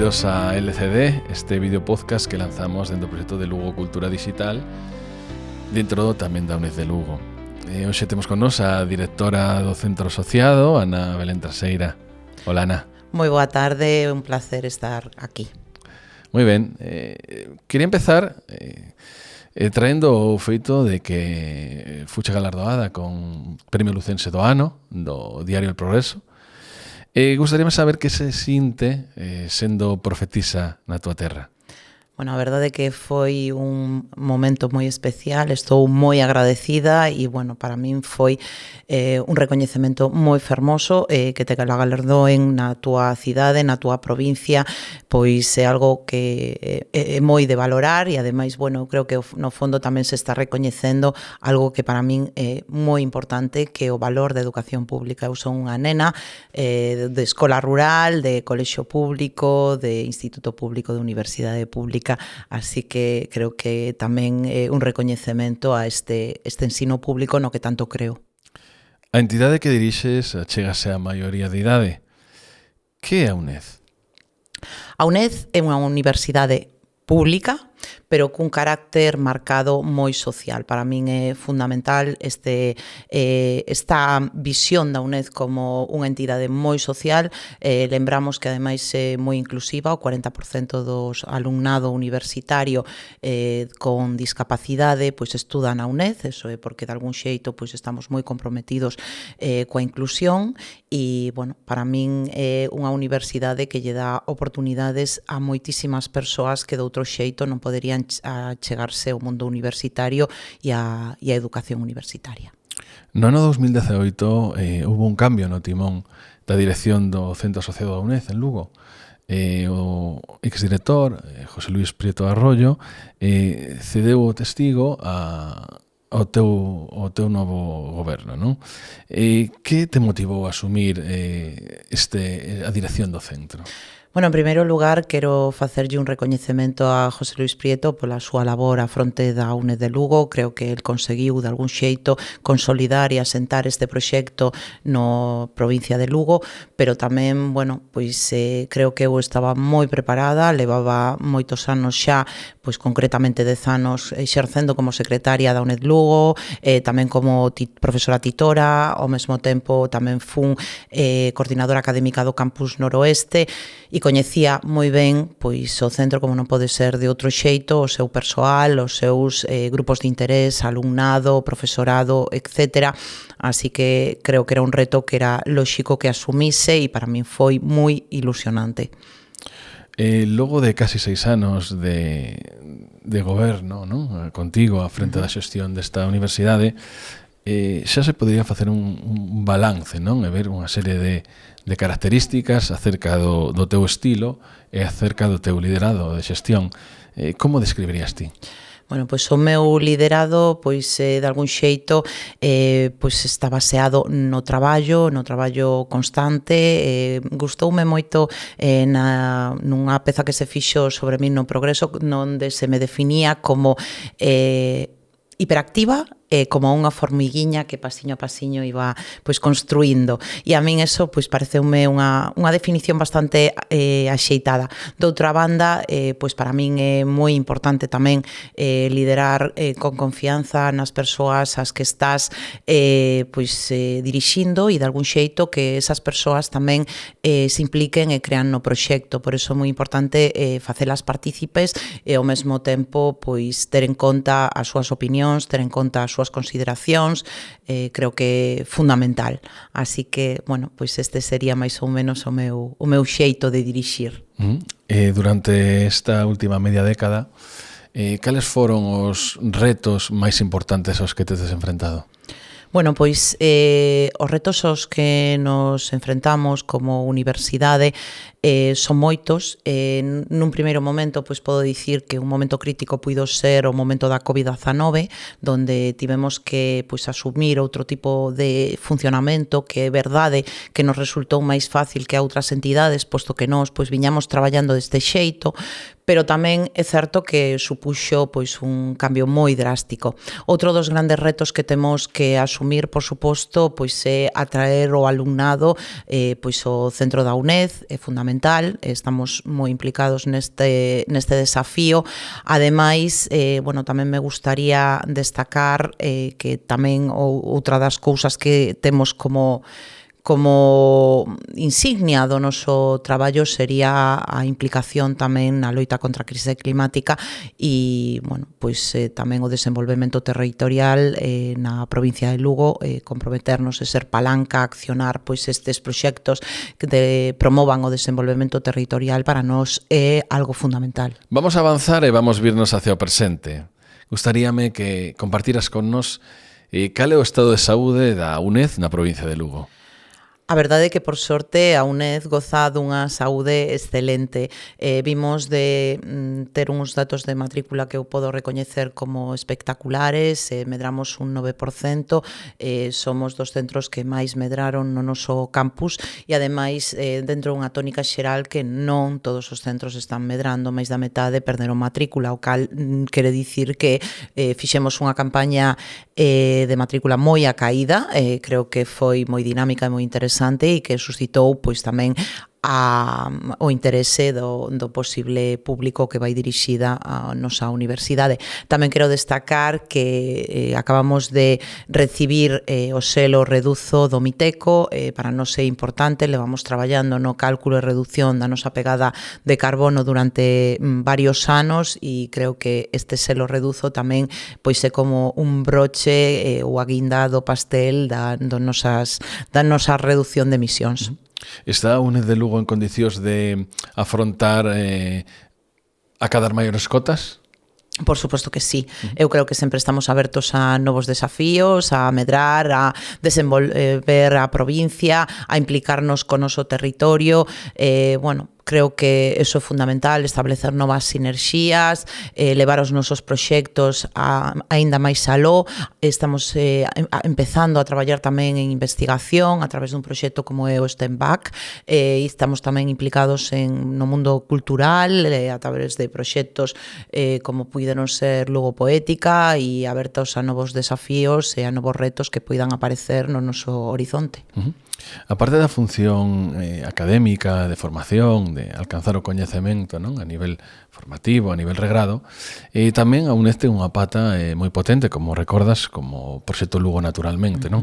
Benvidos a LCD, este vídeo podcast que lanzamos dentro do proxecto de Lugo Cultura Digital, dentro tamén da UNED de Lugo. Hoxe temos con nos a directora do Centro Asociado, Ana Belén Traseira. Hola, Ana. Moi boa tarde, un placer estar aquí. Moi ben, quería empezar traendo o feito de que fuche galardoada con Premio Lucense do Ano do Diario El Progreso. Gustaríame saber que se sinte sendo profetisa na tua terra. Bueno, a verdade é que foi un momento moi especial, estou moi agradecida e, bueno, para min foi un recoñecemento moi fermoso que te galardoen na túa cidade, na túa provincia, pois é algo que é moi de valorar e, ademais, bueno, creo que no fondo tamén se está recoñecendo algo que para min é moi importante, que é o valor da educación pública. Eu son unha nena de escola rural, de colexio público, de instituto público, de universidade pública, así que creo que tamén é un recoñecemento a este ensino público no que tanto creo. A entidade que dirixes chegase á maioría de idade. Que é a UNED? A UNED é unha universidade pública, pero cun carácter marcado moi social. Para min é fundamental esta visión da UNED como unha entidade moi social. Lembramos que ademais é moi inclusiva, o 40% dos alumnado universitario con discapacidade pois estuda na UNED, eso é porque de algún xeito pois estamos moi comprometidos coa inclusión e, bueno, para min é unha universidade que lle dá oportunidades a moitísimas persoas que de outro xeito non poderían chegarse ao mundo universitario e a educación universitaria. No ano 2018 houve un cambio no timón da dirección do Centro Asociado da UNED en Lugo. O exdirector, José Luis Prieto Arroyo, cedeu o testigo ao teu novo goberno, non? Que te motivou a asumir a dirección do centro? Bueno, en primeiro lugar, quero facerlle un recoñecemento a José Luis Prieto pola súa labor á fronte da UNED de Lugo. Creo que el conseguiu, de algún xeito, consolidar e asentar este proxecto no provincia de Lugo, pero tamén, bueno, pois creo que eu estaba moi preparada, levaba moitos anos xa, pois concretamente 10 anos exercendo como secretaria da UNED Lugo, tamén como profesora titora, ao mesmo tempo tamén fun coordinadora académica do Campus Noroeste e coñecía moi ben pois o centro como non pode ser de outro xeito, o seu persoal, os seus grupos de interés, alumnado, profesorado, etc. Así que creo que era un reto que era lóxico que asumise e para min foi moi ilusionante. Logo de casi 6 anos de goberno, non? Contigo á frente da xestión desta universidade, xa se podería facer un balance, non? E ver unha serie de características acerca do teu estilo e acerca do teu liderado de xestión. Como describirías ti? Bueno, pois o meu liderado, pois de algún xeito, pois está baseado no traballo constante. Gustoume moito nunha peza que se fixo sobre min no Progreso, onde se me definía como hiperactiva, como unha formiguiña que pasiño a pasiño iba pois construindo, e a min eso pois pareceume unha definición bastante axeitada. Doutra banda, pois para min é moi importante tamén liderar con confianza nas persoas as que estás pois dirixindo e de algún xeito que esas persoas tamén se impliquen e crean no proxecto. Por iso é moi importante facelas partícipes e ao mesmo tempo pois ter en conta as súas opinións, ter en conta as súas consideracións, creo que é fundamental. Así que, bueno, pois este sería máis ou menos o meu xeito de dirixir. Durante esta última media década, cales foron os retos máis importantes aos que te has enfrentado? Bueno, pois os retos aos que nos enfrentamos como universidade son moitos. Nun primeiro momento, pois podo dicir que un momento crítico puido ser o momento da COVID-19, donde tivemos que pois asumir outro tipo de funcionamento, que é verdade que nos resultou máis fácil que a outras entidades, posto que nós pois viñamos traballando deste xeito, pero tamén é certo que supuxo pois un cambio moi drástico. Outro dos grandes retos que temos que asumir, por suposto, pois é atraer o alumnado pois ao centro da UNED. É fundamental fundamental, estamos moi implicados neste desafío. Ademais, bueno, tamén me gustaría destacar que tamén outra das cousas que temos como insignia do noso traballo sería a implicación tamén na loita contra a crise climática e, bueno, pois tamén o desenvolvemento territorial na provincia de Lugo, comprometernos e ser palanca, accionar pois estes proxectos que promovan o desenvolvemento territorial para nós é algo fundamental. Vamos a avanzar e vamos virnos hacia o presente. Gustaríame que compartiras con nos cal é o estado de saúde da UNED na provincia de Lugo. A verdade é que, por sorte, a UNED goza dunha saúde excelente. Vimos de ter uns datos de matrícula que eu podo recoñecer como espectaculares, medramos un 9%, somos dos centros que máis medraron no noso campus e, ademais, dentro dunha tónica xeral que non todos os centros están medrando, máis da metade perderon matrícula, o cal quere dicir que fixemos unha campaña de matrícula moi a caída, creo que foi moi dinámica e moi interesante e que suscitou pois tamén o interese do posible público que vai dirixida á nosa universidade. Tamén quero destacar que acabamos de recibir o selo Reduzo do Miteco, para nós é importante, levamos traballando no cálculo e reducción da nosa pegada de carbono durante varios anos e creo que este selo Reduzo tamén pois é como un broche ou a guinda do pastel da nosa reducción de emisións. Está a UNED de Lugo en condicións de afrontar a cadar maiores cotas? Por suposto que sí. Eu creo que sempre estamos abertos a novos desafíos, a medrar, a desenvolver a provincia, a implicarnos con noso territorio. Bueno, creo que eso é fundamental, establecer novas sinerxías, levar os nosos proxectos aínda máis aló. Estamos empezando a traballar tamén en investigación a través dun proxecto como é o STEM Back, e estamos tamén implicados no mundo cultural a través de proxectos como puideron ser Lugo Poética e abertos a novos desafíos e a novos retos que poidan aparecer no noso horizonte. A parte da función académica, de formación, de alcanzar o coñecemento, non, a nivel formativo, a nivel regrado, tamén a UNED ten unha pata moi potente, como recordas, como o proxecto Lugo Naturalmente, non?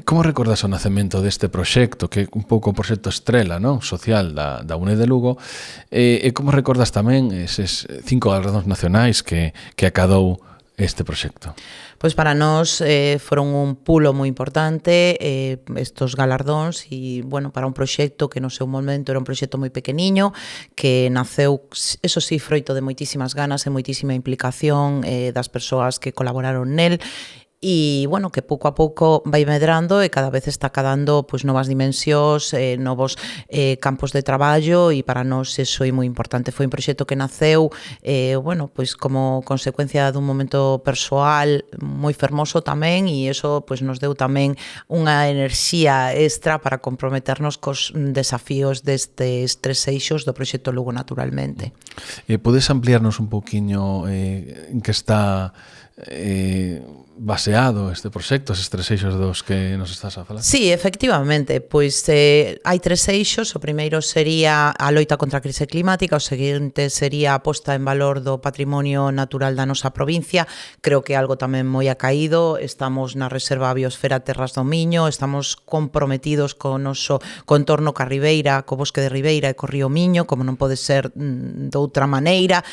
Como recordas o nacemento deste proxecto, que é un pouco o proxecto estrela, non, social da UNED de Lugo, e como recordas tamén eses 5 galardóns nacionais que acadou este proxecto? Pois para nós foron un pulo moi importante estos galardóns e, bueno, para un proxecto que no seu momento era un proxecto moi pequeniño, que naceu, eso sí, froito de moitísimas ganas e moitísima implicación das persoas que colaboraron nel, e, bueno, que pouco a pouco vai medrando e cada vez está cadando pois novas dimensións, novos campos de traballo, e para nós eso é moi importante. Foi un proxecto que naceu, bueno, pois como consecuencia dun momento persoal moi fermoso tamén, e eso pois nos deu tamén unha enerxía extra para comprometernos cos desafíos destes 3 eixos do proxecto Lugo Naturalmente. Podes ampliarnos un pouquiño en que está baseado este proxecto, estes 3 eixos dos que nos estás a falar? Sí, efectivamente, pois hai 3 eixos. O primeiro sería a loita contra a crise climática, o seguinte sería a posta en valor do patrimonio natural da nosa provincia. Creo que é algo tamén moi acaído. Estamos na Reserva Biosfera Terras do Miño, estamos comprometidos co noso contorno ca Ribeira, co bosque de Ribeira e co río Miño, como non pode ser doutra maneira.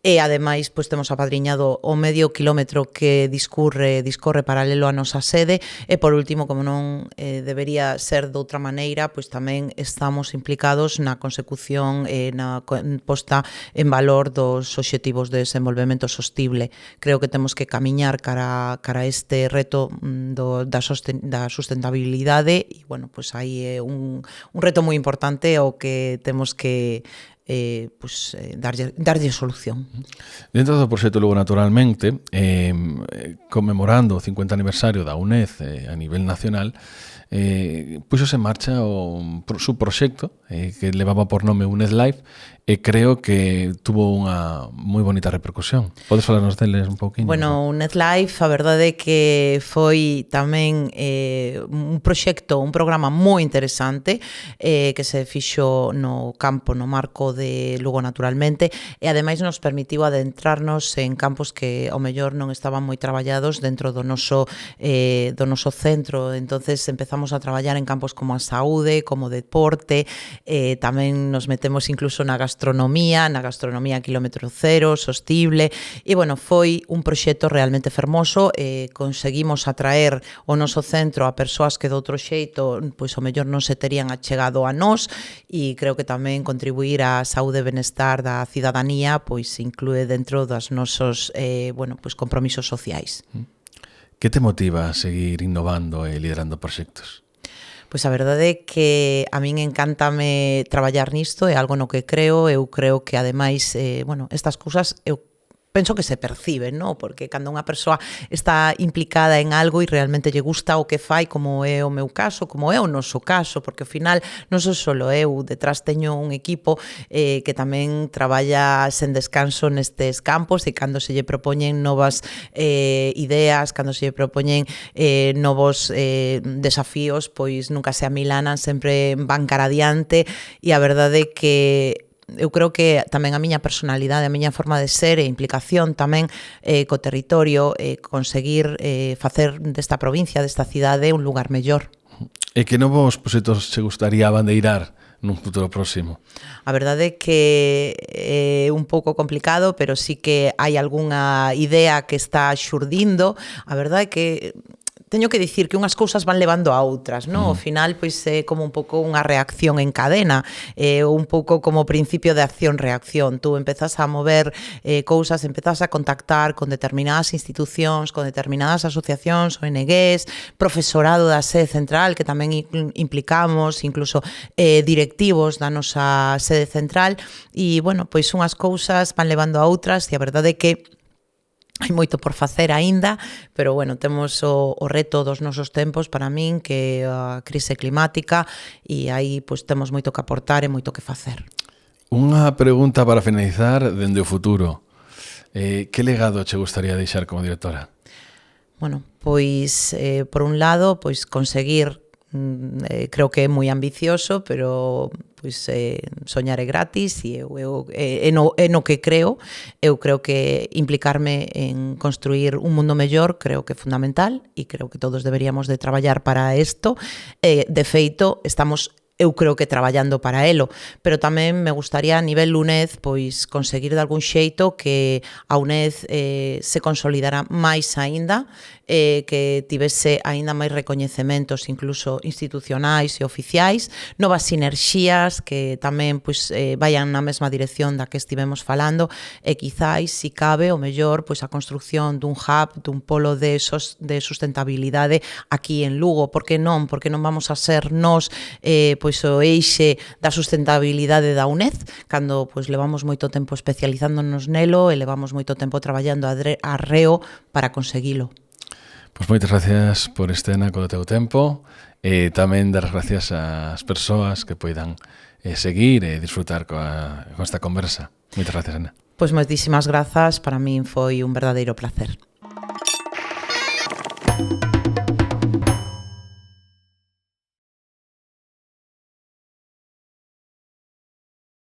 E, ademais, pois temos apadriñado o medio kilómetro que discorre paralelo á nosa sede, e, por último, como non debería ser doutra maneira, pois tamén estamos implicados na consecución e na posta en valor dos obxectivos de desenvolvemento sostible. Creo que temos que camiñar cara a este reto da sustentabilidade, e, bueno, pois aí é un reto moi importante ao que temos que darlle solución. Dentro do proxecto Lugo Naturalmente, conmemorando o 50 aniversario da UNED a nivel nacional, puxose en marcha su proxecto que levaba por nome UNED Live e creo que tuvo unha moi bonita repercusión. Podes falarnos deles un pouquinho? Bueno, UNED Live, a verdade é que foi tamén un proxecto, un programa moi interesante que se fixo no campo, no marco de Lugo naturalmente, e ademais nos permitiu adentrarnos en campos que ao mellor non estaban moi traballados dentro do noso centro. Entonces empezamos a traballar en campos como a saúde, como deporte, tamén nos metemos incluso na gastronomía quilómetro cero, sostible, e bueno, foi un proxecto realmente fermoso. Conseguimos atraer o noso centro a persoas que de outro xeito pois ao mellor non se terían achegado a nós, e creo que tamén contribuir á saúde e benestar da cidadanía pois inclúe dentro dos nosos pois compromisos sociais. Que te motiva a seguir innovando e liderando proxectos? Pois a verdade é que a min encántame traballar nisto, é algo no que creo. Eu creo que ademais, estas cousas eu penso que se perciben, ¿no? Porque cando unha persoa está implicada en algo e realmente lle gusta o que fai, como é o meu caso, como é o noso caso, porque ao final non sou solo eu, detrás teño un equipo que tamén traballa sen descanso nestes campos, e cando se lle propoñen novas ideas, cando se lle propoñen novos desafíos, pois nunca se amilanan, sempre van cara adiante, e a verdade é que eu creo que tamén a miña personalidade, a miña forma de ser e implicación tamén co territorio, conseguir facer desta provincia, desta cidade, un lugar mellor. E que novos proxectos se gustaría bandeirar nun futuro próximo? A verdade é que é un pouco complicado, pero sí que hai algunha idea que está xurdindo. A verdade é que teño que dicir que unhas cousas van levando a outras, non? Ao final, pois é como un pouco unha reacción en cadena, un pouco como principio de acción-reacción. Tú empezas a mover cousas, empezas a contactar con determinadas institucións, con determinadas asociacións, ONGs, profesorado da sede central, que tamén implicamos, incluso directivos da nosa sede central, e, bueno, pois unhas cousas van levando a outras, e a verdade é que hai moito por facer aínda, pero bueno, temos o reto dos nosos tempos para min, que é a crise climática, e aí pois temos moito que aportar e moito que facer. Unha pregunta para finalizar dende o futuro. Que legado che gustaría deixar como directora? Bueno, pois por un lado, pois conseguir, creo que é moi ambicioso, pero pois soñar é gratis, e é no que creo. Eu creo que implicarme en construir un mundo mellor creo que é fundamental, e creo que todos deberíamos de traballar para isto. De feito, estamos eu creo que traballando para elo, pero tamén me gustaría a nivel UNED pois conseguir de algún xeito que a UNED se consolidara máis aínda, que tivese aínda máis recoñecementos incluso institucionais e oficiais, novas sinerxías que tamén pois vayan na mesma dirección da que estivemos falando, e quizáis, si cabe, o mellor pois a construción dun hub, dun polo de sustentabilidade aquí en Lugo. Por que non? Porque non vamos a ser nós pois o eixe da sustentabilidade da UNED, cando pois levamos moito tempo especializándonos nelo e levamos moito tempo traballando arreo para conseguilo. Pois moitas gracias por este, Ana, co teu tempo, e tamén dar as gracias ás persoas que poidan seguir e disfrutar con esta conversa. Moitas gracias, Ana. Pois moitísimas grazas, para min foi un verdadeiro placer.